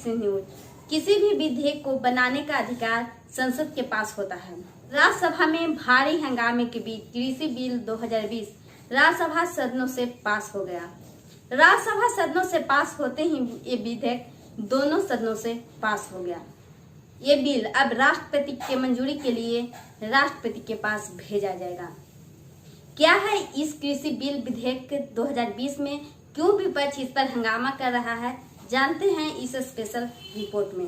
सी news. किसी भी विधेयक को बनाने का अधिकार संसद के पास होता है। राज्यसभा में भारी हंगामे के बीच कृषि बिल 2020 राज्यसभा सदनों से पास हो गया। राज्यसभा सदनों से पास होते ही ये विधेयक दोनों सदनों से पास हो गया। ये बिल अब राष्ट्रपति के मंजूरी के लिए राष्ट्रपति के पास भेजा जाएगा। क्या है इस कृषि बिल विधेयक 2020 में, क्यों विपक्ष इस पर हंगामा कर रहा है, जानते हैं इस स्पेशल रिपोर्ट में।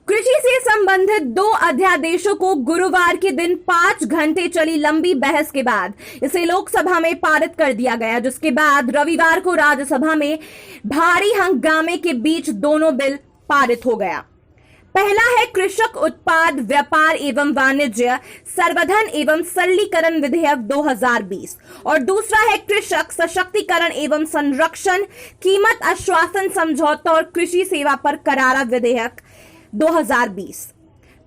कृषि से संबंधित 2 अध्यादेशों को गुरुवार के दिन 5 घंटे चली लंबी बहस के बाद इसे लोकसभा में पारित कर दिया गया, जिसके बाद रविवार को राज्यसभा में भारी हंगामे के बीच दोनों बिल पारित हो गया। पहला है कृषक उत्पाद व्यापार एवं वाणिज्य संवर्धन एवं सरलीकरण विधेयक 2020 और दूसरा है कृषक सशक्तिकरण एवं संरक्षण कीमत आश्वासन समझौता और कृषि सेवा पर करार विधेयक 2020।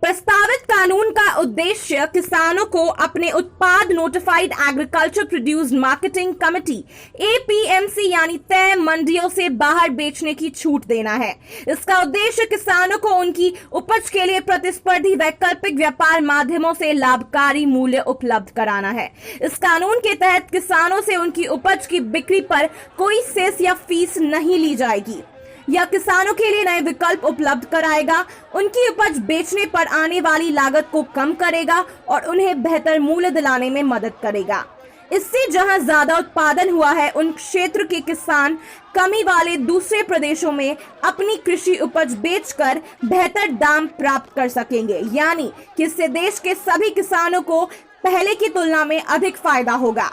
प्रस्तावित कानून का उद्देश्य किसानों को अपने उत्पाद notified agriculture produce marketing committee APMC यानी तय मंडियों से बाहर बेचने की छूट देना है। इसका उद्देश्य किसानों को उनकी उपज के लिए प्रतिस्पर्धी वैकल्पिक व्यापार माध्यमों से लाभकारी मूल्य उपलब्ध कराना है। इस कानून के तहत किसानों से उनकी उपज की बिक्री पर कोई सेस या फीस नहीं ली जाएगी। यह किसानों के लिए नए विकल्प उपलब्ध कराएगा, उनकी उपज बेचने पर आने वाली लागत को कम करेगा और उन्हें बेहतर मूल्य दिलाने में मदद करेगा। इससे जहां ज्यादा उत्पादन हुआ है, उन क्षेत्र के किसान कमी वाले दूसरे प्रदेशों में अपनी कृषि उपज बेचकर बेहतर दाम प्राप्त कर सकेंगे, यानी कि इससे देश के सभी किसानों को पहले की तुलना में अधिक फायदा होगा।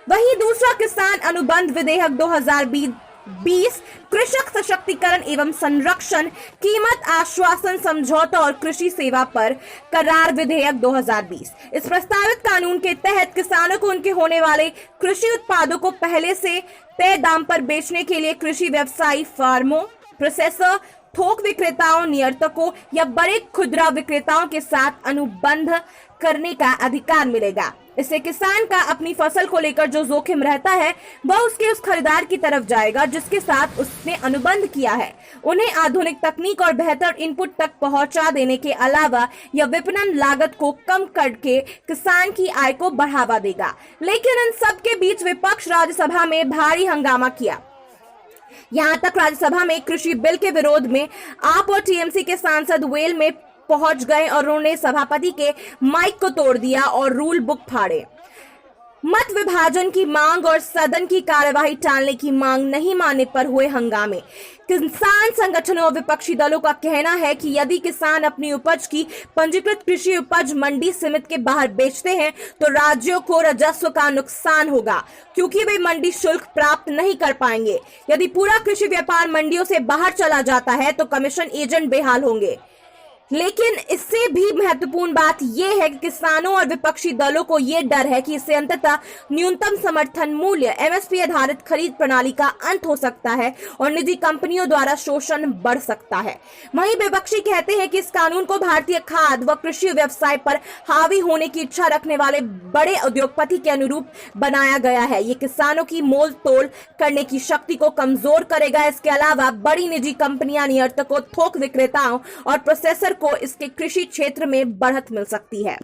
वहीं दूसरा किसान अनुबंध विधेयक 2020 कृषक सशक्तिकरण एवं संरक्षण कीमत आश्वासन समझौता और कृषि सेवा पर करार विधेयक 2020। इस प्रस्तावित कानून के तहत किसानों को उनके होने वाले कृषि उत्पादों को पहले से तय दाम पर बेचने के लिए कृषि व्यवसायी फार्मों, प्रोसेसर, थोक विक्रेताओं, नियंत्रकों या बड़े खुदरा विक्रेताओं के साथ अनुबंध करने का अधिकार मिलेगा। इससे किसान का अपनी फसल को लेकर जो जोखिम रहता है वह उसके उस खरीदार की तरफ जाएगा जिसके साथ उसने अनुबंध किया है। उन्हें आधुनिक तकनीक और बेहतर इनपुट तक पहुंचा देने के अलावा यह विपणन लागत को कम करके किसान की आय को बढ़ावा देगा। लेकिन इन सब के बीच विपक्ष राज्यसभा में भारी हंगामा किया। यहां तक राज्यसभा में कृषि बिल के विरोध में आप और टीएमसी के सांसद वेल में पहुंच गए और उन्होंने सभापति के माइक को तोड़ दिया और रूल बुक फाड़े। मत विभाजन की मांग और सदन की कार्यवाही टालने की मांग नहीं मानने पर हुए हंगामे। किसान संगठनों और विपक्षी दलों का कहना है कि यदि किसान अपनी उपज की पंजीकृत कृषि उपज मंडी समिति के बाहर बेचते हैं तो राज्यों को राजस्व का नुकसान होगा, क्योंकि वे मंडी शुल्क प्राप्त नहीं कर पाएंगे। यदि पूरा कृषि व्यापार मंडियों से बाहर चला जाता है तो कमीशन एजेंट बेहाल होंगे। लेकिन इससे भी महत्वपूर्ण बात यह है कि किसानों और विपक्षी दलों को यह डर है कि इससे अंततः न्यूनतम समर्थन मूल्य एमएसपी आधारित खरीद प्रणाली का अंत हो सकता है और निजी कंपनियों द्वारा शोषण बढ़ सकता है। वहीं विपक्षी कहते हैं कि इस कानून को भारतीय खाद्य व कृषि व्यवसाय पर हावी होने की इच्छा रखने वाले बड़े उद्योगपति के अनुरूप बनाया गया है। ये किसानों की मोल तोल करने की शक्ति को कमजोर करेगा। इसके अलावा बड़ी निजी कंपनियां, नियंत्रकों, थोक विक्रेताओं और प्रोसेसर को इसके कृषि क्षेत्र में बढ़त मिल सकती है।